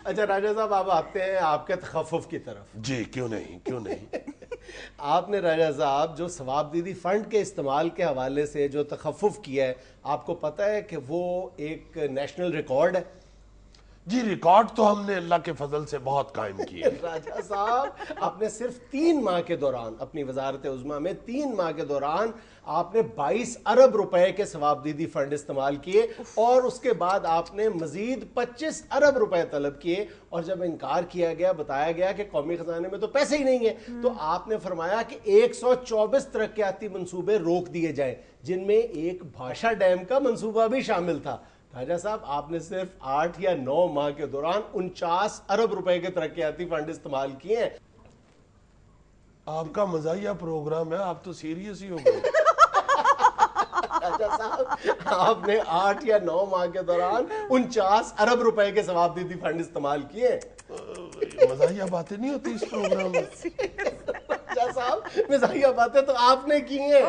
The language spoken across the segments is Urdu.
اچھا راجہ صاحب، آپ آتے ہیں آپ کے تخفف کی طرف. جی کیوں نہیں. آپ نے راجہ صاحب جو ثواب دیدی فنڈ کے استعمال کے حوالے سے جو تخفف کیا ہے، آپ کو پتہ ہے کہ وہ ایک نیشنل ریکارڈ ہے؟ جی ریکارڈ تو ہم نے اللہ کے فضل سے بہت قائم کیے. راجہ صاحب آپ نے صرف 3 ماہ کے دوران اپنی وزارت عظمیٰ میں 3 ماہ کے دوران آپ نے 22 ارب روپے کے ثواب دیدی فنڈ استعمال کیے، اور اس کے بعد آپ نے مزید 25 ارب روپے طلب کیے، اور جب انکار کیا گیا، بتایا گیا کہ قومی خزانے میں تو پیسے ہی نہیں ہیں، تو آپ نے فرمایا کہ 124 ترقیاتی منصوبے روک دیے جائیں، جن میں ایک بھاشا ڈیم کا منصوبہ بھی شامل تھا. راجہ صاحب آپ نے صرف 8 یا 9 ماہ کے دوران 49 ارب روپے کے ترقیاتی فنڈ استعمال کیے ہیں. آپ کا مزاحیہ پروگرام ہے، آپ تو سیریس ہی ہو گئے. راجہ صاحب آپ نے 8 یا 9 ماہ کے دوران 49 ارب روپے کے ثواب دیدی فنڈ استعمال کیے. مزاحیہ باتیں نہیں ہوتی اس پروگرام میں. راجہ صاحب مزاحیہ باتیں تو آپ نے کی ہیں.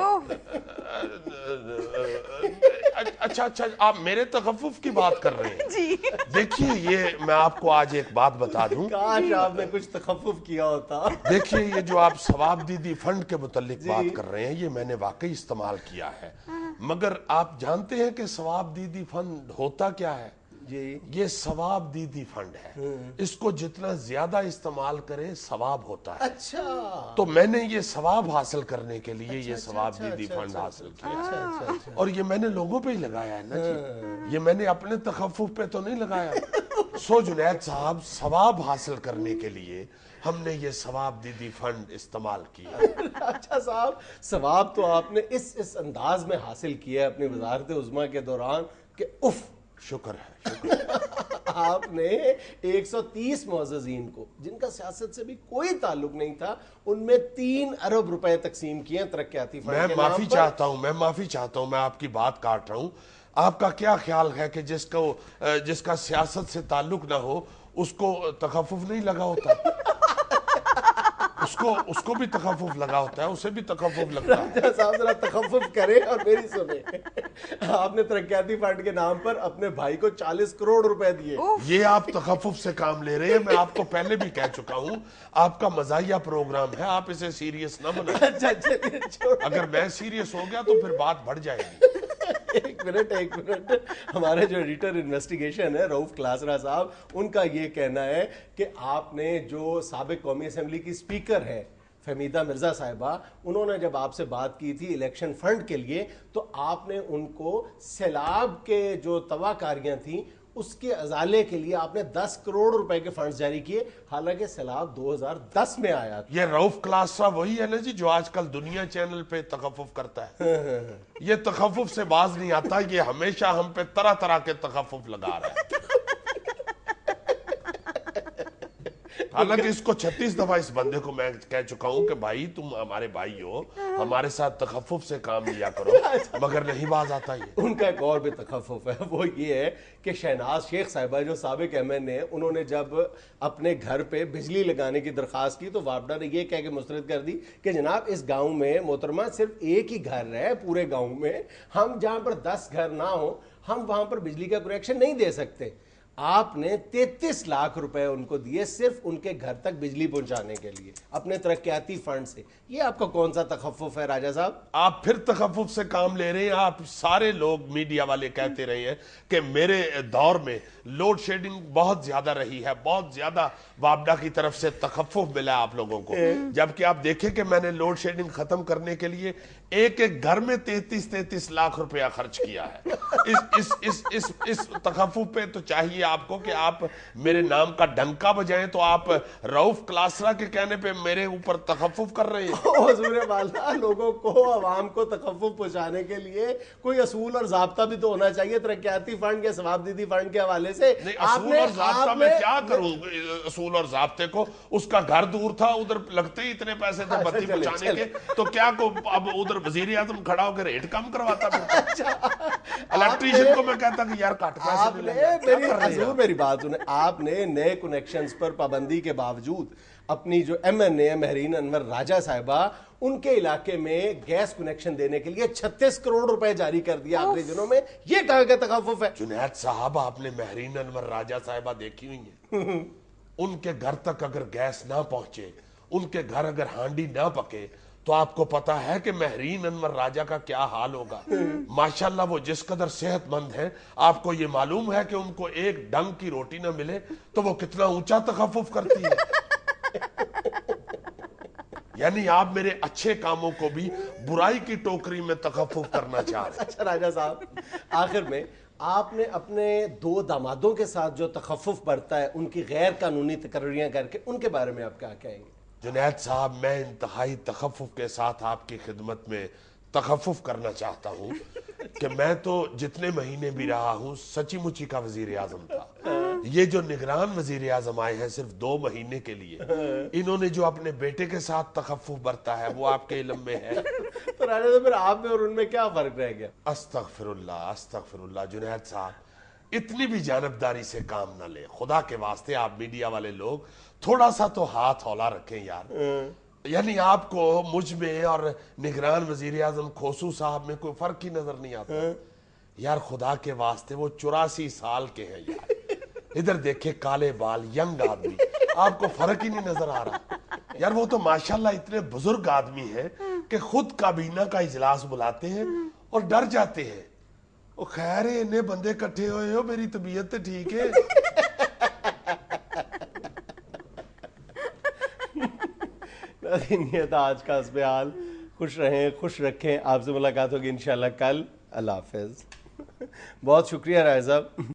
اچھا آپ میرے تخفف کی بات کر رہے ہیں. دیکھیے یہ میں آپ کو آج ایک بات بتا دوں. کاش آپ نے کچھ تخفف کیا ہوتا. دیکھیے یہ جو آپ ثواب دیدی فنڈ کے متعلق بات کر رہے ہیں، یہ میں نے واقعی استعمال کیا ہے، مگر آپ جانتے ہیں کہ ثواب دیدی فنڈ ہوتا کیا ہے؟ یہ ثواب دیدی فنڈ ہے، اس کو جتنا زیادہ استعمال کرے ثواب ہوتا ہے. اچھا تو میں نے یہ ثواب حاصل کرنے کے لیے یہ ثواب دیدی فنڈ حاصل کیا، اور یہ میں نے لوگوں پہ ہی لگایا ہے نا جی، یہ میں نے اپنے تخفف پہ تو نہیں لگایا. سو جنید صاحب ثواب حاصل کرنے کے لیے ہم نے یہ ثواب دیدی فنڈ استعمال کیا. اچھا صاحب ثواب تو آپ نے اس انداز میں حاصل کیا ہے اپنی وزارت عظمیٰ کے دوران کہ اف. شکر ہے. آپ نے 130 معززین کو، جن کا سیاست سے بھی کوئی تعلق نہیں تھا، ان میں 3 ارب روپے تقسیم کیے ترقیاتی فنڈ کے میں نام معافی پر. چاہتا ہوں میں آپ کی بات کاٹ رہا ہوں. آپ کا کیا خیال ہے کہ جس کا سیاست سے تعلق نہ ہو اس کو تخفف نہیں لگا ہوتا؟ اس کو بھی تخفف لگا ہوتا ہے، اسے بھی تخفف لگتا ہے. راجہ صاحب ذرا تخفف کریں اور میری سنیں. آپ نے ترقیاتی فنڈ کے نام پر اپنے بھائی کو 40 کروڑ روپے دیے. یہ آپ تخفف سے کام لے رہے ہیں. میں آپ کو پہلے بھی کہہ چکا ہوں آپ کا مزاحیہ پروگرام ہے، آپ اسے سیریس نہ بنائیں. اچھا اگر میں سیریس ہو گیا تو پھر بات بڑھ جائے گی. ایک منٹ ہمارے جو ایڈیٹر انویسٹیگیشن ہے رؤف کلاسرا صاحب، ان کا یہ کہنا ہے کہ آپ نے جو سابق قومی اسمبلی کی اسپیکر ہے فہمیدہ مرزا صاحبہ، انہوں نے جب آپ سے بات کی تھی الیکشن فنڈ کے لیے، تو آپ نے ان کو سیلاب کے جو تباہ کاریاں تھیں اس کے ازالے کے لیے آپ نے 10 کروڑ روپے کے فنڈز جاری کیے، حالانکہ سیلاب 2010 میں آیا تھا. یہ رؤف کلاسرا وہی ہے نا جی جو آج کل دنیا چینل پہ تخفف کرتا ہے. یہ تخفف سے باز نہیں آتا، یہ ہمیشہ ہم پہ طرح طرح کے تخفف لگا رہا ہے. حالانکہ اس کو 36 دفعہ اس بندے کو میں کہہ چکا ہوں کہ بھائی تم ہمارے بھائی ہو، ہمارے ساتھ تخفف سے کام لیا کرو، مگر نہیں باز آتا. یہ ان کا ایک اور بھی تخفف ہے، وہ یہ ہے کہ شہناز شیخ صاحبہ جو سابق ایم این اے، انہوں نے جب اپنے گھر پہ بجلی لگانے کی درخواست کی تو وابڈا نے یہ کہہ کے مسترد کر دی کہ جناب اس گاؤں میں محترمہ صرف ایک ہی گھر ہے پورے گاؤں میں، ہم جہاں پر 10 گھر نہ ہوں ہم وہاں پر بجلی کا کنیکشن نہیں دے سکتے. آپ نے 33 لاکھ روپے ان کو دیے صرف ان کے گھر تک بجلی پہنچانے کے لیے اپنے ترقیاتی فنڈ سے. یہ آپ کا کون سا تخفف ہے راجہ صاحب؟ آپ پھر تخفف سے کام لے رہے ہیں. آپ سارے لوگ میڈیا والے کہتے رہے ہیں کہ میرے دور میں لوڈ شیڈنگ بہت زیادہ رہی ہے، بہت زیادہ وابڈا کی طرف سے تخفف ملا آپ لوگوں کو، جبکہ آپ دیکھیں کہ میں نے لوڈ شیڈنگ ختم کرنے کے لیے ایک گھر میں 33 لاکھ روپیہ خرچ کیا ہے. اس تخفف پہ تو چاہیے آپ کو کہ آپ میرے نام کا ڈنکا بجائیں، تو آپ رؤف کلاسرا کے کہنے پہ میرے اوپر تخفف کر رہے ہیں. حضور والا لوگوں کو، عوام کو تخفف پہنچانے کے لیے کوئی اصول اور ضابطہ بھی تو ہونا چاہیے ترقیاتی فنڈ یا ثواب دیدی فنڈ کے حوالے سے. اصول اور ضابطہ میں کیا کروں؟ اصول اور ضابطے کو، اس کا گھر دور تھا، ادھر لگتے ہی اتنے پیسے تھے بتی پہنچانے کے، تو کیا کو اب ادھر وزیر اعظم کھڑا ہو کے ریٹ کم کرواتا. الیکٹریشین کو میں کہتا کہ یار کٹ پیسے ضرور میری بات سنیں. آپ نے نئے کنیکشنز پر پابندی کے باوجود اپنی جو ایم این اے مہرین انور راجہ صاحبہ ان کے علاقے میں گیس کنیکشن دینے کے لیے 36 کروڑ روپے جاری کر دیا آخری دنوں میں. یہ کہاں کا تخفف ہے؟ جنید صاحب آپ نے مہرین انور راجہ صاحبہ دیکھی ہوئی ہیں؟ ان کے گھر تک اگر گیس نہ پہنچے, ان کے گھر اگر ہانڈی نہ پکے, تو آپ کو پتا ہے کہ مہرین انور راجہ کا کیا حال ہوگا. ماشاءاللہ وہ جس قدر صحت مند ہیں, آپ کو یہ معلوم ہے کہ ان کو ایک ڈنگ کی روٹی نہ ملے تو وہ کتنا اونچا تخفف کرتی ہے. یعنی آپ میرے اچھے کاموں کو بھی برائی کی ٹوکری میں تخفف کرنا چاہ رہے ہیں. اچھا راجہ صاحب, آخر میں آپ نے اپنے 2 دامادوں کے ساتھ جو تخفف برتا ہے ان کی غیر قانونی تقرریاں کر کے, ان کے بارے میں آپ کیا کہیں گے؟ جنید صاحب میں انتہائی تخفف کے ساتھ آپ کی خدمت میں تخفف کرنا چاہتا ہوں کہ میں تو جتنے مہینے بھی رہا ہوں سچی مچی کا وزیر اعظم تھا. یہ جو نگران وزیر اعظم آئے ہیں صرف 2 مہینے کے لیے, انہوں نے جو اپنے بیٹے کے ساتھ تخفف برتا ہے وہ آپ کے علم میں ہے. تو راجہ صاحب پھر آپ میں اور ان میں کیا فرق رہ گیا؟ استغفر اللہ جنید صاحب, اتنی بھی جانبداری سے کام نہ لیں. خدا کے واسطے آپ میڈیا والے لوگ تھوڑا سا تو ہاتھ ہولا رکھیں یار. یعنی آپ کو مجھ میں اور نگران وزیر اعظم کھوسو صاحب میں کوئی فرق ہی نظر نہیں آتا یار. خدا کے واسطے وہ 84 سال کے ہیں یار. ادھر دیکھیں کالے بال, ینگ آدمی, آپ کو فرق ہی نہیں نظر آ رہا یار. وہ تو ماشاءاللہ اتنے بزرگ آدمی ہیں کہ خود کابینہ کا اجلاس بلاتے ہیں اور ڈر جاتے ہیں. وہ خیر ہے انہیں بندے کٹھے ہوئے ہو, میری طبیعت ٹھیک ہے. یہ تھا آج کا حسب حال. خوش رہیں, خوش رکھیں. آپ سے ملاقات ہوگی انشاءاللہ کل. اللہ حافظ. بہت شکریہ راجہ صاحب.